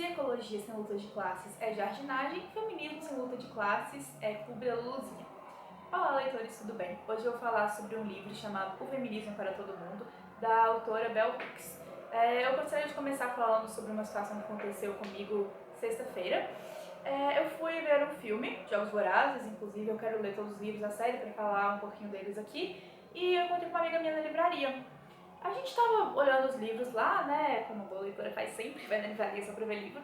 Se ecologia sem luta de classes é jardinagem, feminismo sem luta de classes é Clube da Luluzinha. Olá, leitores, tudo bem? Hoje eu vou falar sobre um livro chamado O Feminismo para Todo Mundo, da autora Bell Hooks. Eu gostaria de começar falando sobre uma situação que aconteceu comigo sexta-feira. Eu fui ver um filme, Jogos Vorazes, inclusive eu quero ler todos os livros da série para falar um pouquinho deles aqui, e eu encontrei com uma amiga minha na livraria. A gente tava olhando os livros lá, né, como a boa leitora faz sempre, vai na livraria só pra ver livro.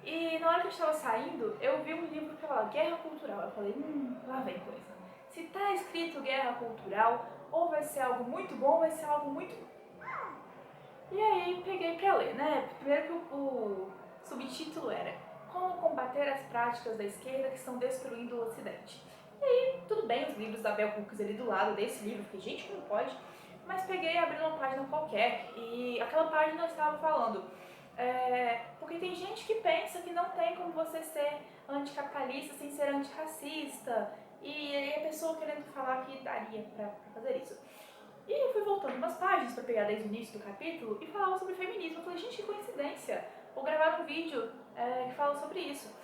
E na hora que a gente tava saindo, eu vi um livro que falava Guerra Cultural. Eu falei, lá vem coisa. Se tá escrito Guerra Cultural, ou vai ser algo muito bom, ou vai ser algo muito... E aí peguei pra ler, né? Primeiro que o subtítulo era Como combater as práticas da esquerda que estão destruindo o Ocidente. E aí, tudo bem, os livros da Bell Hooks ali do lado desse livro, porque gente, como pode? Mas peguei e abri uma página qualquer, e aquela página estava falando porque tem gente que pensa que não tem como você ser anticapitalista sem ser antirracista, e aí a pessoa querendo falar que daria pra fazer isso. E eu fui voltando umas páginas pra pegar desde o início do capítulo e falava sobre feminismo. Eu falei, gente, que coincidência, vou gravar um vídeo que fala sobre isso.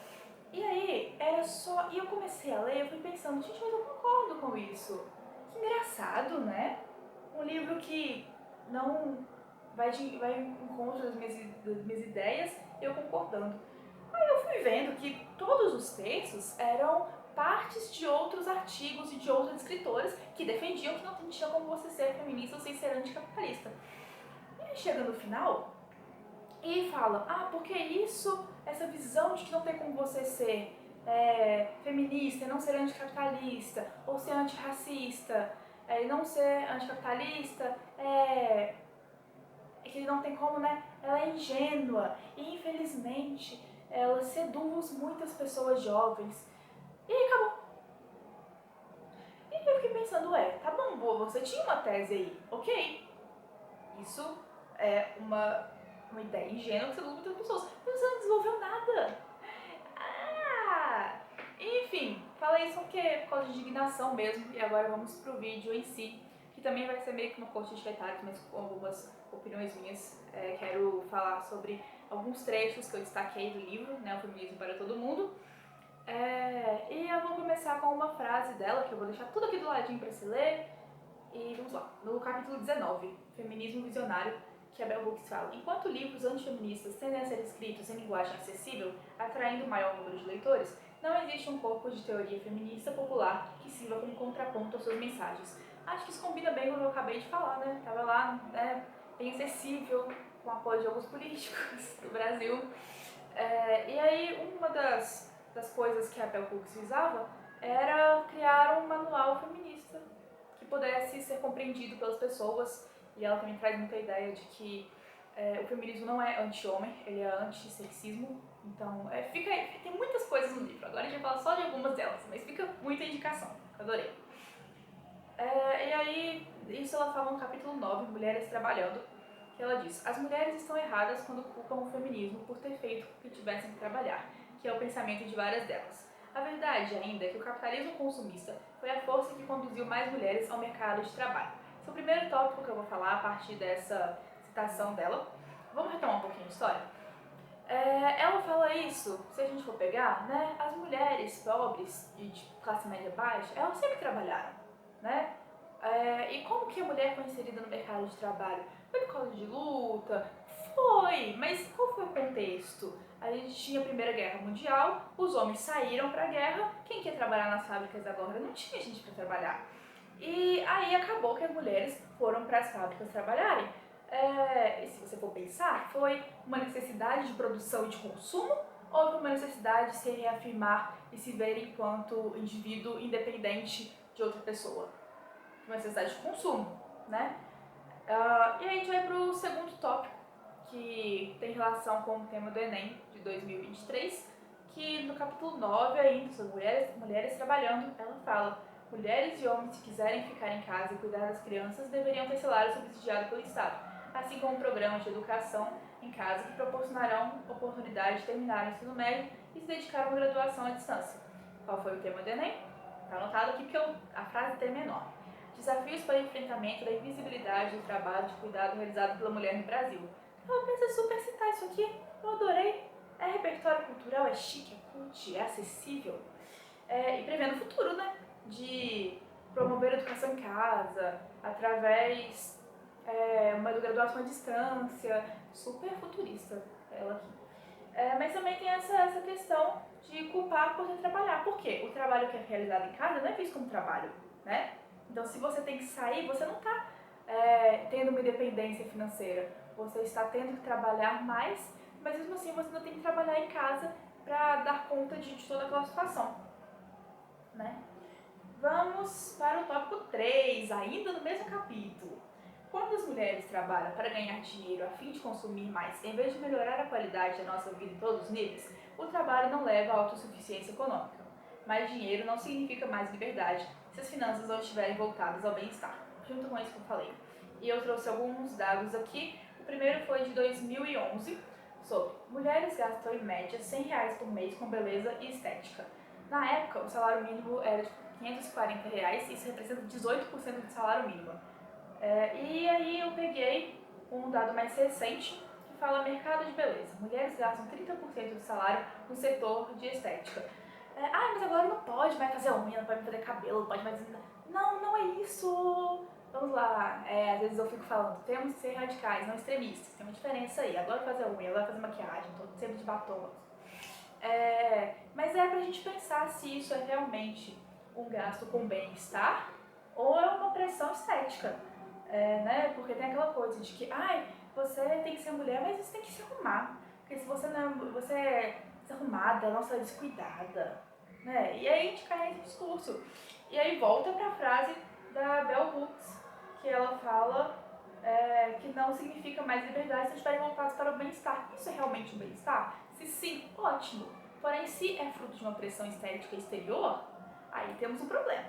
E aí, era só... E eu comecei a ler, eu fui pensando, gente, mas eu concordo com isso. Que engraçado, né? Um livro que não vai em encontro das minhas ideias, eu concordando. Aí eu fui vendo que todos os textos eram partes de outros artigos e de outros escritores que defendiam que não tinha como você ser feminista sem ser anticapitalista. E aí chega no final e fala, porque isso, essa visão de que não tem como você ser feminista e não ser anticapitalista, ou ser antirracista, e não ser anticapitalista, que não tem como, né? Ela é ingênua e infelizmente ela seduz muitas pessoas jovens. E aí acabou. E eu fiquei pensando, tá bom, boa, você tinha uma tese aí, ok. Isso é uma ideia ingênua que seduz muitas pessoas, mas você não desenvolveu nada. Enfim, falei isso porque por causa de indignação mesmo, e agora vamos pro vídeo em si, que também vai ser meio que uma corte de detalhes, mas com algumas opiniões minhas. Quero falar sobre alguns trechos que eu destaquei do livro, né, O Feminismo para Todo Mundo. E eu vou começar com uma frase dela, que eu vou deixar tudo aqui do ladinho para se ler. E vamos lá, no capítulo 19, Feminismo Visionário, que a Bell Hooks fala: enquanto livros antifeministas tendem a ser escritos em linguagem acessível, atraindo maior número de leitores, não existe um corpo de teoria feminista popular que sirva como contraponto às suas mensagens. Acho que isso combina bem com o que eu acabei de falar, né? Tava lá, bem acessível, com apoio de alguns políticos do Brasil. E aí, uma das coisas que a Bell Hooks visava era criar um manual feminista que pudesse ser compreendido pelas pessoas, e ela também traz muita ideia de que o feminismo não é anti-homem, ele é anti-sexismo. Então, tem muitas coisas no livro, agora a gente vai falar só de algumas delas, mas fica muita indicação, adorei. E aí, isso ela fala no capítulo 9, Mulheres Trabalhando, que ela diz: as mulheres estão erradas quando culpam o feminismo por ter feito o que tivessem que trabalhar, que é o pensamento de várias delas. A verdade ainda é que o capitalismo consumista foi a força que conduziu mais mulheres ao mercado de trabalho. Esse é o primeiro tópico que eu vou falar a partir dessa citação dela. Vamos retomar um pouquinho a história? Ela fala isso, se a gente for pegar, né, as mulheres pobres e de classe média baixa, elas sempre trabalharam, né? E como que a mulher foi inserida no mercado de trabalho? Foi por causa de luta? Foi, mas qual foi o contexto? A gente tinha a Primeira Guerra Mundial, os homens saíram para a guerra, quem quer trabalhar nas fábricas agora? Não tinha gente para trabalhar. E aí acabou que as mulheres foram para as fábricas trabalharem. E se você for pensar, foi uma necessidade de produção e de consumo, ou foi uma necessidade de se reafirmar e se ver enquanto indivíduo independente de outra pessoa? Uma necessidade de consumo, né? E aí a gente vai para o segundo tópico, que tem relação com o tema do Enem de 2023, que no capítulo 9 ainda, sobre mulheres trabalhando, ela fala: mulheres e homens que quiserem ficar em casa e cuidar das crianças deveriam ter salário subsidiado pelo Estado, assim como programas de educação em casa que proporcionarão oportunidade de terminar o ensino médio e se dedicar a uma graduação à distância. Qual foi o tema do Enem? Está anotado aqui porque a frase tem enorme. Desafios para o enfrentamento da invisibilidade do trabalho de cuidado realizado pela mulher no Brasil. Ela pensa super citar isso aqui, eu adorei. É repertório cultural, é chique, é cult, é acessível. E prevendo o futuro, né? De promover a educação em casa, através uma graduação à distância, super futurista ela aqui. Mas também tem essa questão de culpar por ter trabalhar. Por quê? O trabalho que é realizado em casa não é visto como trabalho, né? Então, se você tem que sair, você não está tendo uma independência financeira. Você está tendo que trabalhar mais, mas mesmo assim você ainda tem que trabalhar em casa para dar conta de toda aquela situação, né? Vamos para o tópico 3, ainda no mesmo capítulo. Quando as mulheres trabalham para ganhar dinheiro a fim de consumir mais, em vez de melhorar a qualidade da nossa vida em todos os níveis, o trabalho não leva à autossuficiência econômica. Mais dinheiro não significa mais liberdade se as finanças não estiverem voltadas ao bem-estar, junto com isso que eu falei. E eu trouxe alguns dados aqui. O primeiro foi de 2011, sobre mulheres gastam em média R$100 por mês com beleza e estética. Na época, o salário mínimo era de R$540, isso representa 18% do salário mínimo. E aí eu peguei um dado mais recente que fala mercado de beleza. Mulheres gastam 30% do salário no setor de estética. Mas agora não pode mais fazer unha, não pode mais fazer cabelo, não pode mais... Não, não é isso. Vamos lá, às vezes eu fico falando, temos que ser radicais, não extremistas. Tem uma diferença aí. Agora fazer unha, agora fazer maquiagem, tô sempre de batom. Mas pra gente pensar se isso é realmente um gasto com bem-estar ou é uma pressão estética, né? Porque tem aquela coisa de que, você tem que ser mulher, mas você tem que se arrumar. Porque se você não, você é desarrumada, nossa, descuidada, né? E aí a gente cai nesse discurso. E aí volta pra frase da Bell Hooks, que ela fala que não significa mais liberdade se estiverem voltados para o bem-estar. Isso é realmente um bem-estar? Se sim, ótimo. Porém, se é fruto de uma pressão estética exterior, aí temos um problema.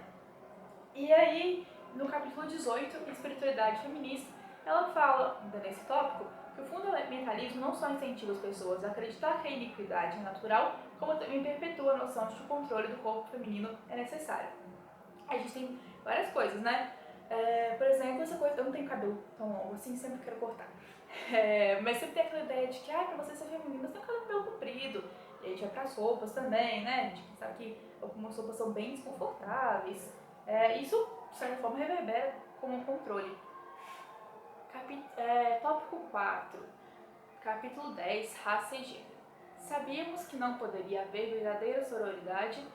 E aí, no capítulo 18, Espiritualidade Feminista, ela fala, ainda nesse tópico, que o fundamentalismo não só incentiva as pessoas a acreditar que a iniquidade é natural, como também perpetua a noção de que o controle do corpo feminino é necessário. A gente tem várias coisas, né? Por exemplo, essa coisa, eu não tenho cabelo tão longo assim, sempre quero cortar. Mas sempre tem aquela ideia de que, pra você ser feminina, você tem que ter cabelo comprido. E a gente vai pras roupas também, né? A gente sabe que algumas roupas são bem desconfortáveis. Isso, de certa forma, reverbera como um controle. Tópico 4, capítulo 10, raça e gênero. Sabíamos que não poderia haver verdadeira sororidade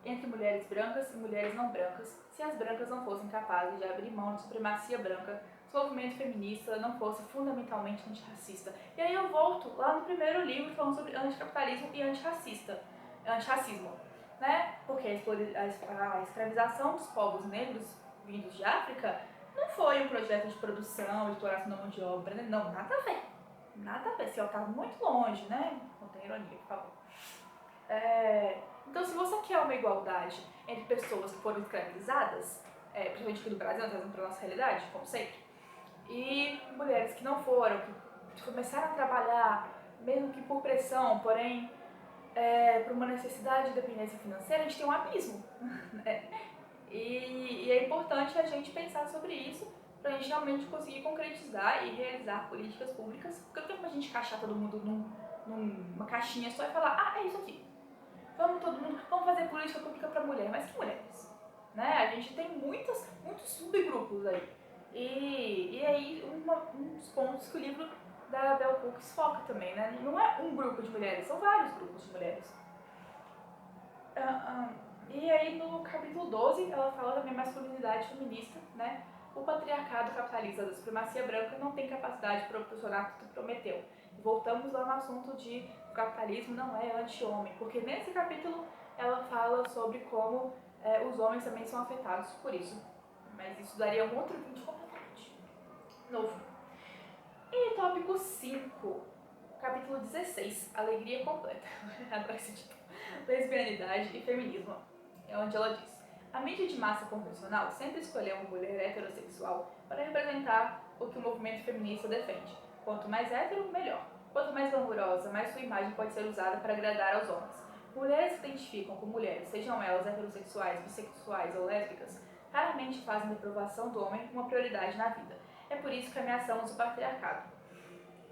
entre mulheres brancas e mulheres não brancas se as brancas não fossem capazes de abrir mão de supremacia branca, se o movimento feminista não fosse fundamentalmente antirracista. E aí eu volto lá no primeiro livro falando sobre anticapitalismo e antirracismo, né? Porque a escravização dos povos negros vindos de África não foi um projeto de produção, de exploração da mão de obra, né? Não, nada a ver. Nada a ver, se eu estava muito longe, né? Não tem ironia, por favor. Então, se você quer uma igualdade entre pessoas que foram escravizadas, principalmente aqui do Brasil, trazendo para a nossa realidade, como sempre, e mulheres que não foram, que começaram a trabalhar, mesmo que por pressão, porém por uma necessidade de dependência financeira, a gente tem um abismo. Né? E é importante a gente pensar sobre isso para a gente realmente conseguir concretizar e realizar políticas públicas, porque não tem como a gente encaixar todo mundo numa caixinha só e falar, é isso aqui. Vamos fazer política pública para mulher, mas que mulheres? Né? A gente tem muitos subgrupos aí. E aí, um dos pontos que o livro da Bell Hooks foca também, né? Não é um grupo de mulheres, são vários grupos de mulheres. E aí, no capítulo 12, ela fala também masculinidade feminista, né? O patriarcado capitalista da supremacia branca não tem capacidade de proporcionar o que tu prometeu. Voltamos lá no assunto de o capitalismo não é anti-homem, porque nesse capítulo ela fala sobre como os homens também são afetados por isso. Mas isso daria um outro vídeo completamente novo. E tópico 5, capítulo 16, alegria completa. Adoro esse título. Lesbianidade e feminismo. É onde ela diz: a mídia de massa convencional sempre escolheu uma mulher heterossexual para representar o que o movimento feminista defende. Quanto mais hétero, melhor. Quanto mais glamurosa, mais sua imagem pode ser usada para agradar aos homens. Mulheres que se identificam com mulheres, sejam elas heterossexuais, bissexuais ou lésbicas, raramente fazem da aprovação do homem uma prioridade na vida. É por isso que ameaçamos o patriarcado.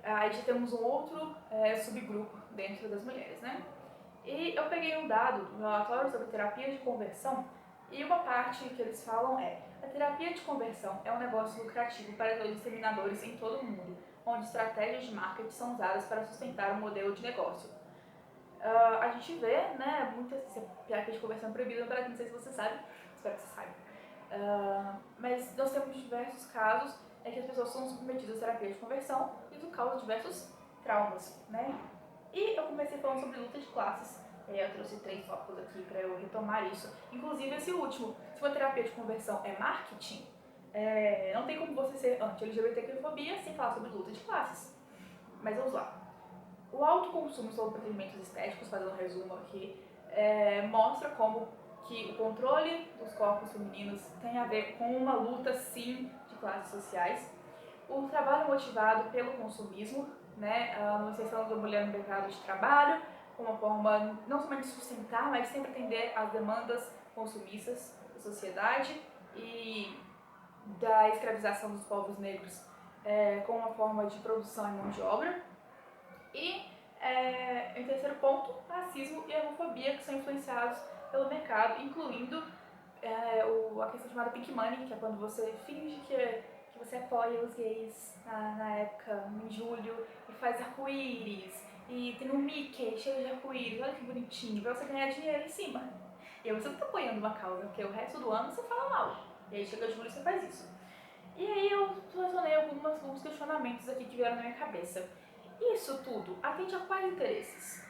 Aí já temos um outro subgrupo dentro das mulheres, né? E eu peguei um dado do relatório sobre terapia de conversão e uma parte que eles falam é: a terapia de conversão é um negócio lucrativo para os disseminadores em todo o mundo, onde estratégias de marketing são usadas para sustentar um modelo de negócio. A gente vê, né, muitas terapia de conversão proibida no Brasil, não sei se você sabe, espero que você saiba. Mas nós temos diversos casos em que as pessoas são submetidas à terapia de conversão e isso causa diversos traumas, né? E eu comecei falando sobre luta de classes. Eu trouxe 3 tópicos aqui para eu retomar isso. Inclusive esse último. Se uma terapia de conversão é marketing, não tem como você ser anti-LGBTQ-fobia sem falar sobre luta de classes. Mas vamos lá. O alto consumo sobre procedimentos estéticos, fazendo um resumo aqui, mostra como que o controle dos corpos femininos tem a ver com uma luta, sim, de classes sociais. O trabalho motivado pelo consumismo, né, a inserção da mulher no mercado de trabalho, uma forma não somente de sustentar, mas sempre atender às demandas consumistas da sociedade e da escravização dos povos negros como uma forma de produção e mão de obra. E, em terceiro ponto, racismo e homofobia que são influenciados pelo mercado, incluindo a questão chamada pink money, que é quando você finge que você apoia os gays na época, em julho, e faz arco-íris, e tem um Mickey cheio de arco-íris, olha que bonitinho, pra você ganhar dinheiro em cima. E aí você não tá apoiando uma causa, porque o resto do ano você fala mal. E aí chega julho e você faz isso. E aí eu selecionei alguns questionamentos aqui que vieram na minha cabeça. Isso tudo atende a quais interesses?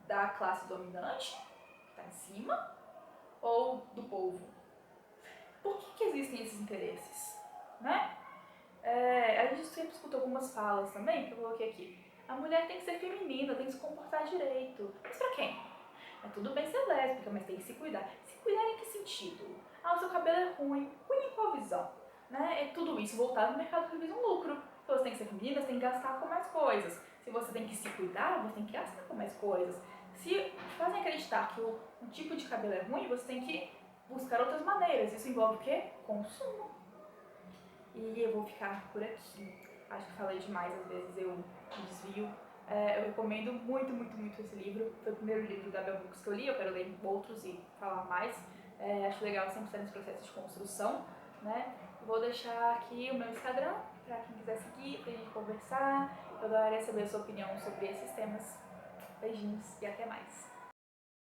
Da classe dominante, que está em cima, ou do povo? Por que existem esses interesses? Né? A gente sempre escuta algumas falas também, que eu coloquei aqui. A mulher tem que ser feminina, tem que se comportar direito. Mas pra quem? É tudo bem ser lésbica, mas tem que se cuidar. Se cuidar em que sentido? O seu cabelo é ruim. Ruim em qual visão? Né? É tudo isso voltado no mercado que visa um lucro. Se você tem que ser feminina, você tem que gastar com mais coisas. Se você tem que se cuidar, você tem que gastar com mais coisas. Se te fazem acreditar que um tipo de cabelo é ruim, você tem que buscar outras maneiras. Isso envolve o quê? Consumo. E eu vou ficar por aqui. Acho que falei demais, às vezes eu me desvio. Eu recomendo muito, muito, muito esse livro. Foi o primeiro livro da Bell Hooks que eu li, eu quero ler outros e falar mais. Acho legal sempre estar nesse processo de construção, né? Vou deixar aqui o meu Instagram para quem quiser seguir, pra gente conversar. Eu adoraria saber a sua opinião sobre esses temas. Beijinhos e até mais.